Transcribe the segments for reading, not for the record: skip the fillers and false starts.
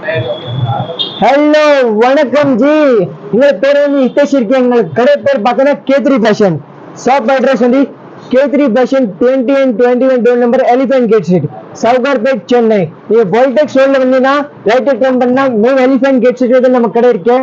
Hello वणकम जी इंगे पेर हितेश कड़े पेर पातना K3 fashion shop address K3 fashion 20 and 21 door number Elephant Gate Street Sowcarpet Chennai ये वोल्टेक्स रोड वंदीना राइट टर्न पन्ना मेन एलिफेंट गेट स्ट्रीट நம்ம கடை இருக்கு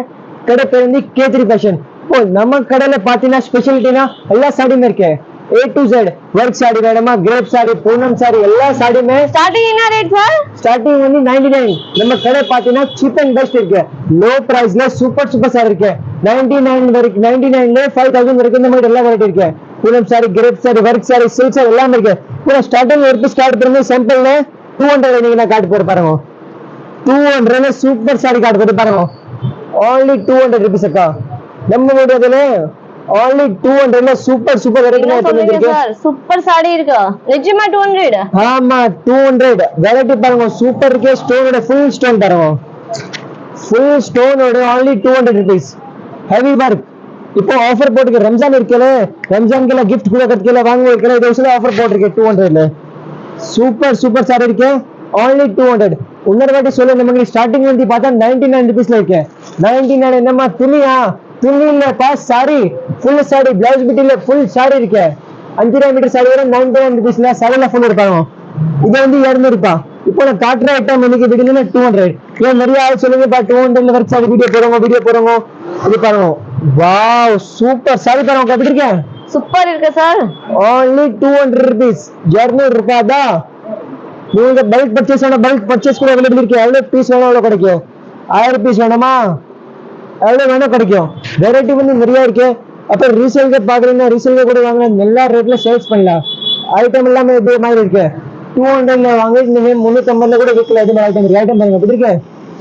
கடை பேர் K3 फैशन இப்போ நம்ம கடையில பாத்தீனா ஸ்பெஷாலிட்டினா எல்லா சாடியுமே இருக்கு A to Z work sari வேணுமா கிரேப் साड़ी पूनम साड़ी எல்லா சாடியுமே ஸ்டார்டிங் என்ன ரேட் சார் ஸ்டார்டிங் 99 நம்ம கடை பாத்தீனா சீப் அண்ட் பெஸ்ட் இருக்கு லோ பிரைஸ்ல சூப்பர் சாரி இருக்கு 99 வரைக்கும் 99 ல 5000 வரைக்கும் இந்த மாதிரி எல்லா வெரைட்டி இருக்கு Poonam sari crepe sari work sari silk sari எல்லாமே இருக்கு பூரா ஸ்டார்டிங் ஒரு ஸ்டார்ட் பண்ணி சாம்பிள்ல 200 நீங்க நான் காட் போற பாருங்க 200 ல சூப்பர் साड़ी காட் போட்டு பாருங்க only 200 rupees அக்கா நம்ம வீடியோல only 200 ல சூப்பர் வெரைட்டி இருக்கு சார் சூப்பர் சாடி இருக்கு நிஜமா 200 ஆமா 200 வெரைட்டி பாருங்க சூப்பர் இருக்கு ஸ்டோனோட ஃபுல் ஸ்டோன் பாருங்க ஃபுல் ஸ்டோனோட only 200 rupees heavy work இப்போ ஆஃபர் போட்டுருக்கு ரம்ஜான் இருக்குல ரம்ஜான் के लिए gift கூட கட்டல வாங்க இருக்கல இது उसல ஆஃபர் போட்டுருக்கு 200 ல சூப்பர் சாரி இருக்கு only 200 இன்னொரு வாட்டி சொல்ல நமக்கு ஸ்டார்டிங் வந்து பார்த்தா 99 rupees ல இருக்கு 99 என்னமா துணியா துணியில பாஸ் சாரி ஃபுல் சாரி ब्लाउज பிட்டில ஃபுல் சாரி இருக்கு 5 மீட்டர் சாரி வர 99 rupees ல சாரில ஃபுல் இருப்பாங்க இது வந்து 200 ரூபாய் இப்போ நான் காட்ற ஐட்டம் இன்னைக்கு வீடியோல 200 ஏன் நிறைய ஆள் சொல்லுங்க பா 200 ல வர சாரி வீடியோ போறோம் இது பாருங்க வாவ் சூப்பர் சாரி பாருங்க எப்படி இருக்கு சூப்பர் இருக்கு சார் only 200 rupees 200 ரூபாய் தான் நீங்க பல்க் பர்ச்சேஸ் கூட அவைலபிள் இருக்கு எவ்வளவு பீஸ் வேணும் அவ்வளவு கிடைக்கும் 1000 பீஸ் வேணுமா எவ்வளவு வேணும் கிடைக்கும் வெரைட்டி வந்து நிறைய இருக்கு அப்ப ரீசேல்க்கு பாக்குறீங்கன்னா ரீசேல்க்கு கூட வாங்க எல்லா ரேட்ல சேல்ஸ் பண்ணலாம் ஐட்டம் எல்லாமே இதே மாதிரி இருக்கு 200 ல வாங்க நீங்க 350 ல கூட விற்கலாம் இது மாதிரி ஐட்டம் பாருங்க எப்படி இருக்கு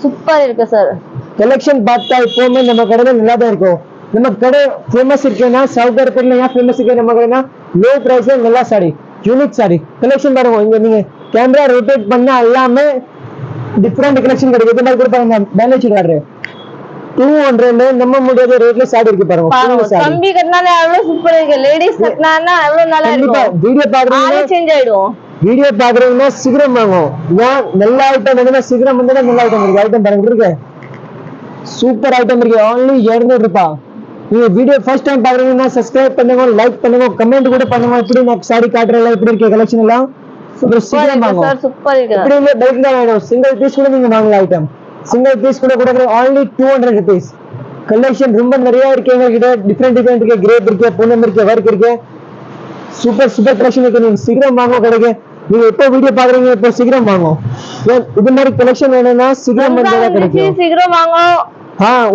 சூப்பர் இருக்கு சார் கலெக்ஷன் பார்த்தா இப்போமே நம்ம கடையில நல்லா தான் இருக்கும் நம்ம கடை ஃபேமஸ் இருக்குன்னா சவுகார்பேட்ல ஏன் ஃபேமஸ் இருக்கு நம்ம கடைனா லோ பிரைஸ்ல நல்லா சாடி யூனிக் சாடி கலெக்ஷன் பாருங்க இங்க நீங்க கேமரா ரொட்டேட் பண்ணா எல்லாமே டிஃபரெண்ட் கலெக்ஷன் கிடைக்கும் இது மாதிரி கூட பாருங்க பேனேஜ் கார்டு 200 ல நம்ம முடியாத ரேட்ல சாடி இருக்கு பாருங்க தம்பி கட்டனால எவ்வளவு சூப்பர் இருக்கு லேடீஸ் கட்டனானா எவ்வளவு நல்லா இருக்கும் வீடியோ பாக்குறீங்க சேஞ்ச் ஆயிடும் வீடியோ பாக்குறீங்கன்னா சீக்கிரம் வாங்கும் நான் நல்ல ஐட்டம் வேணும்னா சீக்கிரம் வந்தா நல்ல ஐட்டம் இருக்கு ஐட்டம் பாருங்க இருக்கு சூப்பர் ஐட்டம் இருக்கு only 200 ரூபாய் நீங்க வீடியோ ஃபர்ஸ்ட் டைம் பாக்குறீங்கன்னா சப்ஸ்கிரைப் பண்ணுங்க லைக் பண்ணுங்க கமெண்ட் கூட பண்ணுங்க இப்படி நான் சாரி காட்றேன் இப்படி இருக்கு கலெக்ஷன் எல்லாம் சீக்கிரம் வாங்க சார் சூப்பர் இருக்கு இப்படி இல்ல பைக் தான் வேணும் சிங்கிள் பீஸ் கூட நீங்க வாங்கலாம் ஐட்டம் சிங்கிள் பீஸ் கூட கொடுக்குற only 200 rupees கலெக்ஷன் ரொம்ப நிறைய இருக்கு எங்க கிட்ட டிஃபரெண்ட் இருக்கு கிரேப் இருக்கு பூனம் இருக்கு வர்க் இருக்கு சூப்பர் கலெக்ஷன் இருக்கு நீங்க சீக்கிரம் வாங்க கடைக்கு நீங்க எப்போ வீடியோ பாக்குறீங்க இப்போ சீக்கிரம் வாங்க இது மாதிரி கலெக்ஷன் வேணும்னா சீக்கிரம் வந்தா கிடைக்கும் சீக்கிரம் வாங்க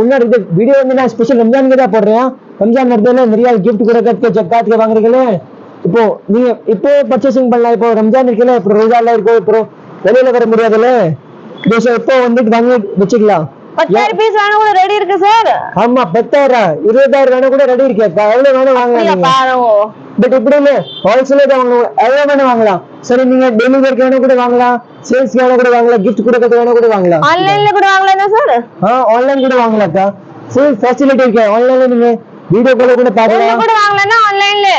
இன்னொரு இது வீடியோ வந்து நான் ஸ்பெஷல் ரம்ஜானுக்கு தான் போடுறேன் ரம்ஜான் வருதுல நிறைய கிஃப்ட் கூட கட்டு ஜக்காத்துக்கு வாங்குறீங்களே இப்போ நீங்க இப்போ பர்ச்சேசிங் பண்ணலாம் இப்போ ரம்ஜான் இருக்குல்ல இப்போ ரோஜால இருக்கும் இப்போ வெளியில வர முடியாதுல்ல இப்போ வந்துட்டு வாங்கி வச்சுக்கலாம் 10,000 பீஸ் வேணும் கூட ரெடி இருக்கு சார் ஆமா 10,000 20,000 வேணும் கூட ரெடி இருக்கு எவ்வளவு வேணும் வாங்கலாம் பட் இப்படி இல்ல ஹோல்சேல தான் வாங்கலாம் எவ்வளவு வேணும் வாங்கலாம் சரி நீங்க டெய்லி வேர்க்கு வேணும் கூட வாங்கலாம் சேல்ஸ் வேணும் கூட வாங்கலாம் கிஃப்ட் கூட கட்ட வேணும் கூட வாங்கலாம் ஆன்லைன்ல கூட வாங்கலாம் சார் ஆன்லைன் கூட வாங்கலாம்க்கா ஃபுல் ஃபெசிலிட்டி இருக்கு ஆன்லைன்ல நீங்க வீடியோ கால் கூட பார்க்கலாம் கூட வாங்கலாம்னா ஆன்லைன்ல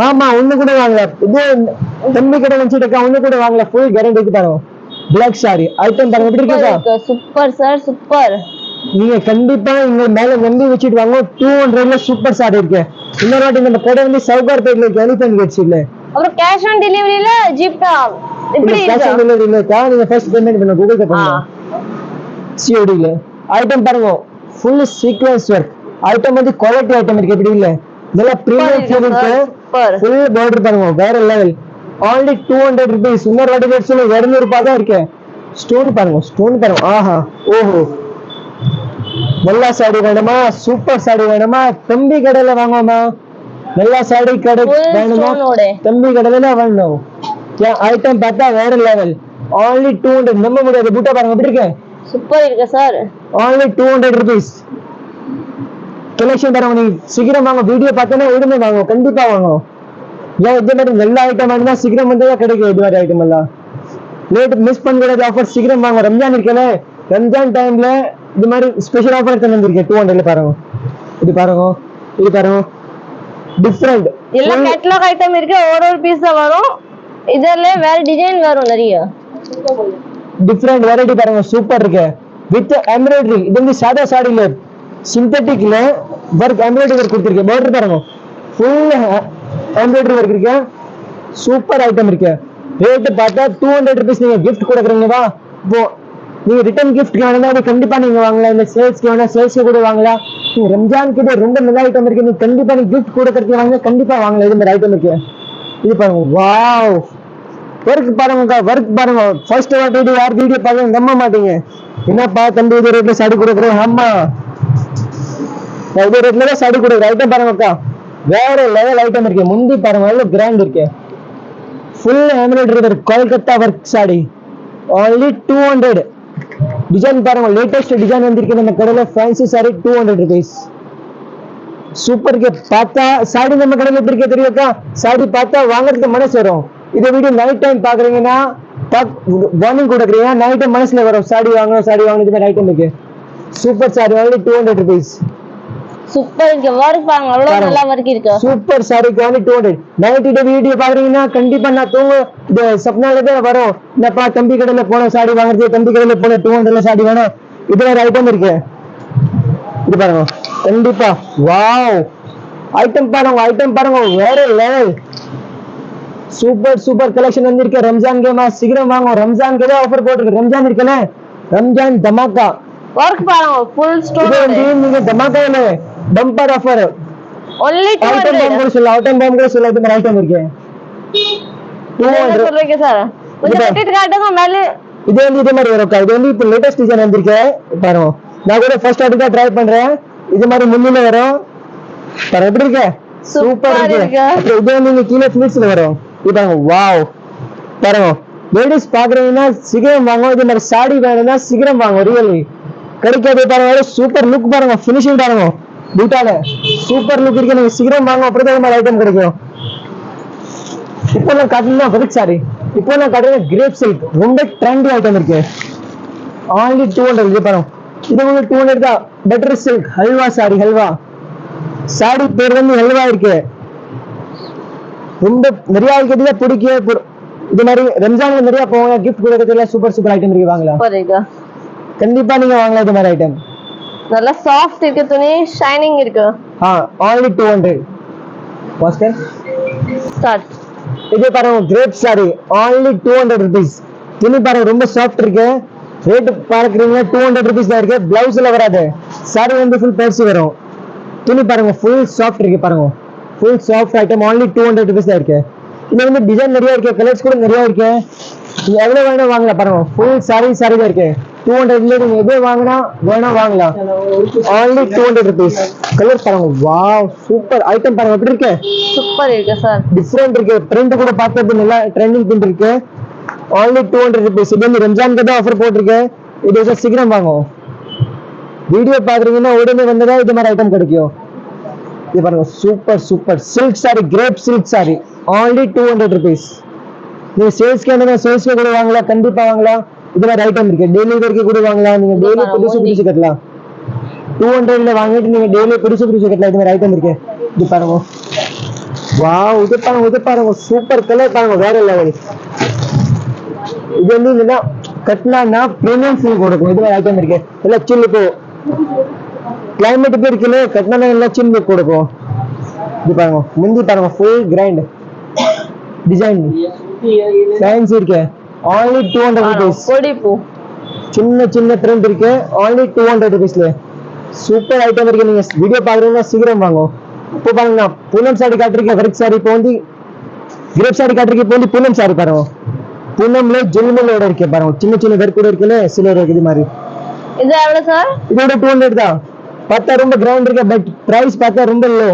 ஆமா ஒண்ணு கூட வாங்கலாம் இது தம்பி கிட்ட வச்சிருக்கா ஒண்ணு கூட வாங்கலாம் ஃபுல் கேரண்டி தரோம் Black saree ஐட்டம் பாருங்க எப்படி இருக்குக்கா சூப்பர் சார் சூப்பர் நீங்க கண்டிப்பா இங்க மேல நம்பி வச்சிட்டு வாங்க 200 ல சூப்பர் சாரி இருக்கு இன்னொரு வாட்டி நம்ம கடை வந்து சவுகார்பேட்ல இருக்கு எலிஃபென்ட் கேட்ஸ் இல்ல அப்புறம் கேஷ் ஆன் டெலிவரில ஜிப்டா எப்படி இருக்கு கேஷ் ஆன் டெலிவரி இல்ல நீங்க ஃபர்ஸ்ட் பேமெண்ட் பண்ண கூகுள் பே பண்ணுங்க COD ல ஐட்டம் பாருங்க ஃபுல் சீக்வென்ஸ் வர்க் ஐட்டம் வந்து குவாலிட்டி ஐட்டம் இருக்கு எப்படி இல்ல நல்ல பிரீமியம் ஃபீல் இருக்கு ஃபுல் பார்டர் பாருங்க வேற லெவல் only 200 rupees இன்னொரு வாட்டி ரேட் சொல்ல 200 ரூபாய் தான் இருக்கு ஸ்டோன் பாருங்க ஆஹா ஓஹோ நல்ல சாடி வேணுமா சூப்பர் சாடி வேணுமா தம்பி கடையில வாங்குமா நல்ல சாடி கடை வேணுமா தம்பி கடையில வாங்கணும் ஐட்டம் பார்த்தா வேற லெவல் only 200 நம்ப முடியாது பூட்டா பாருங்க எப்படி இருக்கு சூப்பர் இருக்கு சார் only 200 rupees கலெக்ஷன் பாருங்க நீங்க சீக்கிரம் வாங்க வீடியோ பார்த்தா உடனே வாங்க கண்டிப்பா வாங்க ஏன் இது மாதிரி நல்ல ஐட்டம் வேணும்னா சீக்கிரம் வந்தா கிடைக்கும் இது மாதிரி ஐட்டம் எல்லாம் லேட் மிஸ் பண்ணக்கூடாது ஆஃபர் சீக்கிரம் வாங்க ரம்ஜான் இருக்கல ரம்ஜான் டைம்ல இது மாதிரி ஸ்பெஷல் ஆஃபர் எடுத்து வந்திருக்கேன் 200 ல பாருங்க இது பாருங்க டிஃபரெண்ட் எல்லாம் கேட்டலாக் ஐட்டம் இருக்கு ஒரு பீஸ் தான் வரும் இதெல்லாம் வேற டிசைன் வரும் நிறைய டிஃபரெண்ட் வெரைட்டி பாருங்க சூப்பர் இருக்கு வித் எம்ப்ராய்டரி. இது வந்து சாதா சாடியில சிந்தட்டிக்ல ஒர்க் எம்ப்ராய்டரி ஒர்க் கொடுத்துருக்கேன். பார்டர் பாருங்க, ஃபுல் எம்ப்ராய்டரி ஒர்க் இருக்கு. சூப்பர் ஐட்டம் இருக்கு. ரேட் பார்த்தா 200 ருபீஸ். நீங்க கிஃப்ட் கொடுக்குறீங்கவா, இப்போ நீங்க ரிட்டர்ன் கிஃப்ட் வேணும்னா அது கண்டிப்பா நீங்க வாங்கலாம். இந்த சேல்ஸ்க்கு வேணா சேல்ஸ்க்கு கூட வாங்கலாம். நீங்க ரம்ஜான் கிட்ட ரொம்ப நல்ல ஐட்டம் இருக்கு. நீங்க கண்டிப்பா நீங்க கிஃப்ட் கொடுக்கறதுக்கு வாங்க, கண்டிப்பா வாங்கலாம். இது மாதிரி ஐட்டம் இருக்கு. இது பாருங்க, வாவ் ஒர்க் பாருங்க, ஒர்க் பாருங்க. ஃபர்ஸ்ட் வாட்டி யார் வீடியோ பாருங்க நம்ப மாட்டீங்க. என்னப்பா தம்பி இது ரேட்ல சாடி கொடுக்குறேன். ஆமா, இது ரேட்ல தான் சாடி கொடுக்குறேன். ஐட்டம் பாருங்க அக்கா, வேற லெவல் ஐட்டம் இருக்கு. முந்தி பாருங்க எவ்வளவு கிராண்ட் இருக்கு. Full embroidery work, Kolkata work சாடி, only 200. டிசைன் பாருங்க, லேட்டஸ்ட் டிசைன் வந்திருக்கு நம்ம கடையில. Fancy sorry 200 rupees. சூப்பர் இருக்கு. பார்த்தா சாடி நம்ம கடையில எப்படி இருக்கு தெரியுக்கா, சாடி பார்த்தா வாங்குறதுக்கு மனசு வரும். இதே வீடியோ நைட் டைம் பாக்குறீங்கன்னா வார்னிங் கொடுக்குறீங்க, நைட் டைம் மனசுல வரும் சாடி வாங்கணும் சாடி வாங்கணும். இது மாதிரி ஐட்டம் இருக்கு. Super sorry only 200 rupees. Super இருக்கு. ஒர்க் பாருங்க, அவ்வளவு நல்லா ஒர்க் இருக்கு. சூப்பர் சாரிக்கு only 200. நைட் வீடியோ பாக்குறீங்கன்னா கண்டிப்பா நான் தூங்க இந்த சப்னால தான் வரும். என்னப்பா தம்பி கடையில போன சாடி வாங்குறது, தம்பி கடையில போன 200 சாடி வேணும். இதுல ஒரு ஐட்டம் இருக்கு. இது பாருங்க, கண்டிப்பா வாவ் ஐட்டம் பாருங்க, ஐட்டம் பாருங்க, வேற லெவல். சூப்பர் சூப்பர் கலெக்ஷன் வந்திருக்கு. ரம்ஜான் கேமா சீக்கிரம் வாங்க. ரம்ஜான் கேதா ஆஃபர் போட்டுருக்கு. ரம்ஜான் இருக்குல்ல, ரம்ஜான் தமாக்கா. ஒர்க் பாருங்க, ஃபுல் ஸ்டோன். நீங்க தமாக்கா இல்ல, பம்பர் ஆஃபர். only item 200. பாம் கூட சொல்ல, ஐட்டம் பாம் கூட சொல்ல. இது மாதிரி ஐட்டம் இருக்கு. என்ன சொல்றீங்க சார்? கொஞ்சம் கட்டிட்டு காட்டுங்க மேல. இது வந்து இது மாதிரி வரும். இது வந்து இப்போ லேட்டஸ்ட் டிசைன் வந்திருக்கு பாருங்க. நான் கூட ஃபர்ஸ்ட் ஆர்டிகா ட்ரை பண்றேன். இது மாதிரி முன்னில வரும் பாருங்க, எப்படி இருக்கு, சூப்பர் இருக்கு. அப்புறம் இது வந்து இங்க கீழே ஃபினிஷ்ல வரும். இது பாருங்க, வாவ் பாருங்க. லேடிஸ் பாக்குறீங்கன்னா சீக்கிரம் வாங்க. இது மாதிரி சாடி வேணும்னா சீக்கிரம் வாங்க. ரியலி கிடைக்காது பாருங்க. சூப்பர் லுக் பாருங்க, ஃபினிஷிங் பாருங்க. பூட்டால சூப்பர் லுக் இருக்கு. நீங்க சீக்கிரம் வாங்க, அப்புறம் தான் மாதிரி ஐட்டம் கிடைக்கும். இப்போ நான் காட்டுனா வெரிக் சாரி, இப்போ நான் காட்டுறது கிரேப் சில்க். ரொம்ப ட்ரெண்டி ஐட்டம் இருக்கு. only 200. இது பாருங்க, இது வந்து 200 தான். Butter silk halwa sorry, halwa சாடி பேர் வந்து ஹல்வா இருக்கு. ரொம்ப நிறைய இருக்கிறது பிடிக்கும். இது மாதிரி ரம்ஜானுக்கு நிறைய போவாங்க, கிஃப்ட் கொடுக்கறதுல சூப்பர் சூப்பர் ஐட்டம் இருக்கு. வாங்கலாம், கண்டிப்பா நீங்க வாங்கலாம். இது மாதிரி ஐட்டம் நல்லா சாஃப்ட் இருக்கு, துணி ஷைனிங் இருக்கு. only 200. Master start. இது பாருங்க, கிரேப் சாரி only 200 ருபீஸ். துணி பாருங்க, ரொம்ப சாஃப்ட் இருக்கு. ரேட் பாக்குறீங்கன்னா 200 ருபீஸ் தான் இருக்கு. பிளவுஸ்ல வராது, சாரி வந்து ஃபுல் பேர்ஸ் வரும். துணி பாருங்க, ஃபுல் சாஃப்ட் இருக்கு. பாருங்க, full soft item only 200 rupees தான் இருக்கு. இதுல வந்து டிசைன் நிறைய இருக்கு, கலர்ஸ் கூட நிறைய இருக்கு. நீங்க எவ்வளவு வேணா வாங்கலாம். பாருங்க, ஃபுல் சாரி சாரி தான் இருக்கு. 200 நீங்க எது வாங்கினா வேணா வாங்கலாம். only 200 rupees. கலர் பாருங்க, வாவ் சூப்பர் ஐட்டம் பாருங்க, எப்படி இருக்கு, சூப்பர் இருக்கு சார். டிஃபரெண்ட் இருக்கு. பிரிண்ட் கூட பார்த்தது நல்லா ட்ரெண்டிங் பிரிண்ட் இருக்கு. only 200 rupees. இது வந்து ரம்ஜான் தான் ஆஃபர் போட்டிருக்கு. இது சீக்கிரம் வாங்கும். வீடியோ பாக்குறீங்கன்னா உடனே வந்ததா இது மாதிரி ஐட்டம் கிடைக்கும். இது பாருங்க, super super silk sorry, grape silk sorry only 200 rupees. நீங்க சேல்ஸ்க்கு சேல்ஸ்க்கு கூட வாங்கலாம், கண்டிப்பா வாங்கலாம். இது மாதிரி ஐட்டம் இருக்கு. டெய்லி வரைக்கும் கூட வாங்கலாம். நீங்க டெய்லி புதுசு கட்டலாம். 200ல வாங்கிட்டு நீங்க டெய்லி புதுசு கட்டலாம். இது மாதிரி ஐட்டம் இருக்கு. இது பாருங்க, வாவ் இது பாருங்க, இது பாருங்க, சூப்பர் கலர் பாருங்க, வேற லெவல். இது வந்து என்னன்னா கட்டினா பிரீமியம் ஃபீல் கொடுக்கும். இது மாதிரி ஐட்டம் இருக்கு. எல்லாம் சில்லு இப்போ கிளைமேட் எப்படி இருக்குல்ல, கட்டினா எல்லாம் சில்லு கொடுக்கும். இது பாருங்க, முந்தி பாருங்க, ஃபுல் கிரைண்ட் டிசைன் ஃபேன்சி இருக்கு. only 200 rupees. கொடிப்பூ சின்ன சின்ன பிரிண்ட் இருக்கு. only 200 ருபீஸ்ல சூப்பர் ஐட்டம் இருக்கு. நீங்க வீடியோ பாக்குறீங்கன்னா சீக்கிரம் வாங்க. இப்போ பாருங்க, பூனம் சாரி காட்டுறீங்க, வெரிக் சாரி. இப்போ வந்து கிரேப் சாரி காட்டுறீங்க. இப்போ வந்து பூனம் சாரி பாருங்க. பூனம்ல ஜெல்மலோட இருக்கு பாருங்க, சின்ன சின்ன வெர்க் கூட இருக்குல்ல, சிலர் இருக்கு. இது மாதிரி இது எவ்வளவு சார்? இதோட 200 தான். பார்த்தா ரொம்ப கிராண்ட் இருக்கு, பட் பிரைஸ் பார்த்தா ரொம்ப லோ.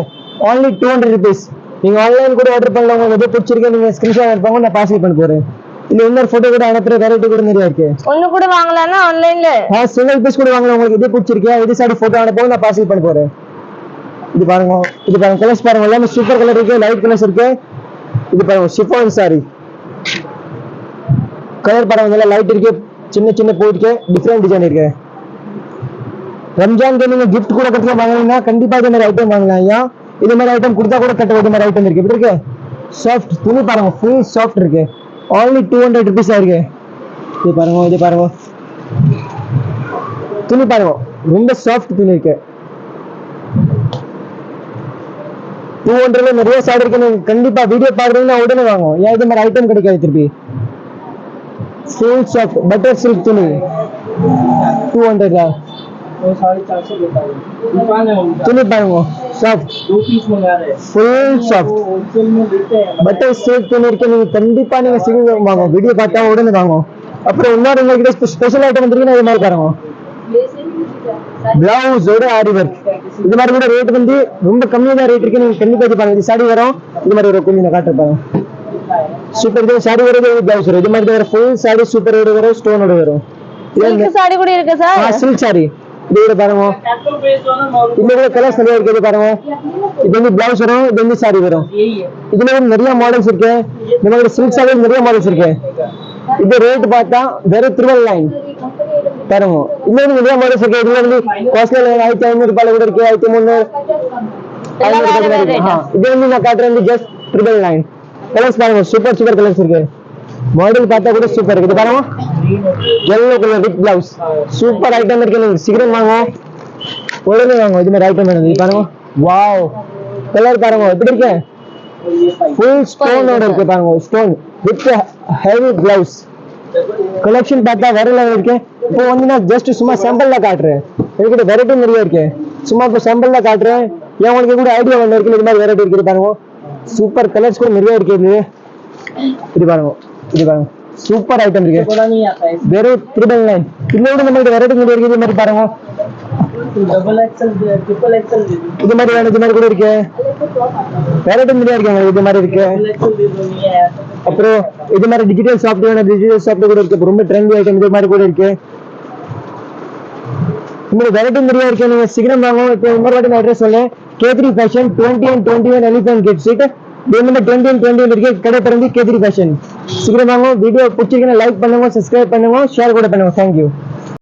only 200 rupees. நீங்க ஆன்லைன் கூட ஆர்டர் பண்ணலாம். உங்களுக்கு எது பிடிச்சிருக்கு நீங்க ஸ்கிரீன்ஷாட் எடுப்பாங்க, நான் பார்சல் பண்ண போறேன். இல்ல இன்னொரு போட்டோ கூட அனுப்புற வெரைட்டி கூட நிறைய இருக்கு. ஒண்ணு கூட வாங்கலாம்னா ஆன்லைன்ல சிங்கிள் பீஸ் கூட வாங்கலாம். உங்களுக்கு எது பிடிச்சிருக்கு இது சாரி போட்டோ அனுப்புங்க, நான் பார்சல் பண்ண போறேன். இது பாருங்க, இது பாருங்க, கலர்ஸ் பாருங்க, எல்லாமே சூப்பர் கலர் இருக்கு, லைட் கலர்ஸ் இருக்கு. இது பாருங்க, ஷிஃபான் சாரி கலர் பாருங்க, நல்லா லைட் இருக்கு, சின்ன சின்ன போயிருக்கு, டிஃபரெண்ட் டிசைன் இருக்கு. ரம்ஜான் நீங்க கிஃப்ட் கூட கட்டல வாங்கினீங்கன்னா கண்டிப்பா இது மாதிரி ஐட்டம் வாங்கலாம். ஐயா இது மாதிரி ஐட்டம் கொடுத்தா கூட கட்ட இது மாதிரி ஐட்டம் இருக்கு. எப்படி இருக்கு, சாஃப்ட் துணி பாருங்க, ஃபுல் சாஃப்ட் இருக்கு. only 200 ருபீஸ் இருக்கு. இது பாருங்க, இது பாருங்க, துணி பாருங்க ரொம்ப சாஃப்ட் துணி இருக்கு. 200ல நிறைய சாரி இருக்கு. நீங்க கண்டிப்பா வீடியோ பாக்குறீங்கன்னா உடனே வாங்க. ஏன் இது மாதிரி ஐட்டம் கிடைக்காது திருப்பி. ஃபுல் சாஃப்ட் பட்டர் சில்க் துணி 200 தான். वो 450 देता है दुकान है उनका துணி பாருங்க சாஃப்ட் 2 पीस मंगा रहे हैं ஃபுல் சாஃப்ட் वो होलसेल में देते हैं பட்டர் சில்க் துணி இருக்கு. நீங்க கண்டிப்பா நீங்க சீக்கிரம் வாங்க. வீடியோ பார்த்தா உடனே வாங்க. அப்புறம் இன்னொரு உங்களுக்கு ஸ்பெஷல் ஐட்டம் வந்துருக்குன்னா இது மாதிரி பாருங்க. பிளவுஸோட ஆரி ஒர்க். இது மாதிரி கூட ரேட் வந்து ரொம்ப கம்மியா தான் ரேட் இருக்கு. நீங்க கண்டிப்பா இது பாருங்க. இது சாரி வரும் இது மாதிரி ஒரு கொஞ்சம் காட்டுறேன். சூப்பர் இது சாரி வருது, பிளவுஸ் வரும். இது மாதிரி வர ஃபுல் சாரி சூப்பர் வரும், ஸ்டோனோட வரும். சில்க் சாரி கூட இருக்கு சார். சில்க் சாரி இது கூட பாருங்க. இதுல கூட கலர்ஸ் நிறைய இருக்கு பாருங்க. இது வந்து பிளவுஸ் வரும், இது வந்து சாரி வரும். இதுல வந்து நிறைய மாடல்ஸ் இருக்கு. இந்த மாதிரி சில்க் சாரி நிறைய மாடல்ஸ் இருக்கு. இது ரேட் பார்த்தா வெறும் 399 பாருங்க. இன்னும் நிறைய மாடல்ஸ் இருக்கு. இதுல வந்து காஸ்ட்ல 1500 ரூபாயில கூட இருக்கு, 1300 இது வந்து நான் காட்டுறேன் ஜஸ்ட் 999. கலர்ஸ் பாருங்க சூப்பர் சூப்பர் கலர்ஸ் இருக்கு. மாடல் பார்த்தா கூட சூப்பர் இருக்கு. இது பாருங்க yellow colour with blouse super item இருக்கு. நீங்க சீக்கிரம் வாங்க உடனே வாங்க. இது மாதிரி ஐட்டம் வேணும். இது பாருங்க வாவ் கலர் பாருங்க எப்படி இருக்கு. ஃபுல் ஸ்டோனோட இருக்கு பாருங்க. Stone with heavy blouse collection பார்த்தா வேற லெவல் இருக்கு. இப்போ வந்து நான் ஜஸ்ட் சும்மா சாம்பிள்ல காட்டுறேன். என்கிட்ட வெரைட்டி நிறைய இருக்கு. சும்மா இப்போ சாம்பிள்ல காட்டுறேன். ஏன் உங்களுக்கு கூட ஐடியா ஒன்று இருக்கு. இது மாதிரி வெரைட்டி இருக்கு பாருங்க. சூப்பர் கலர்ஸ் கூட நிறைய இருக்கு. இது பாருங்க இது பாருங்க சூப்பர் ஐட்டம் இருக்கு. नहीं आता है வெறும் 399. இதுல கூட நம்மளுக்கு வெரைட்டி நிறைய இருக்கு. இது மாதிரி பாருங்க डबल एक्सेल ट्रिपल एक्सेल दे दो இது மாதிரி வேணும். இது மாதிரி கூட இருக்கு. வெரைட்டி நிறைய இருக்கு உங்களுக்கு. இது மாதிரி இருக்கு. डबल एक्सेल दे दो नहीं आया அப்புறம் இது மாதிரி டிஜிட்டல் ஷாப் வேணும். டிஜிட்டல் ஷாப்ல கூட இருக்கு. ரொம்ப ட்ரெண்டி ஐட்டம் இது மாதிரி கூட இருக்கு. உங்களுக்கு வெரைட்டி நிறைய இருக்கு. நீங்க சீக்கிரம் வாங்க. இப்போ இன்னொரு வாட்டி நான் அட்ரஸ் சொல்றேன். K3 fashion 20 and 21 elephant gate street. இது வந்து 20 and 21 இருக்கு. கடை பிறந்து K3 ஃபேஷன். சீக்கிரம் வாங்க. வீடியோ பிடிச்சிருக்குன்னா லைக் பண்ணுங்க, சப்ஸ்கிரைப் பண்ணுங்க, ஷேர் கூட பண்ணுங்க. தேங்க்யூ.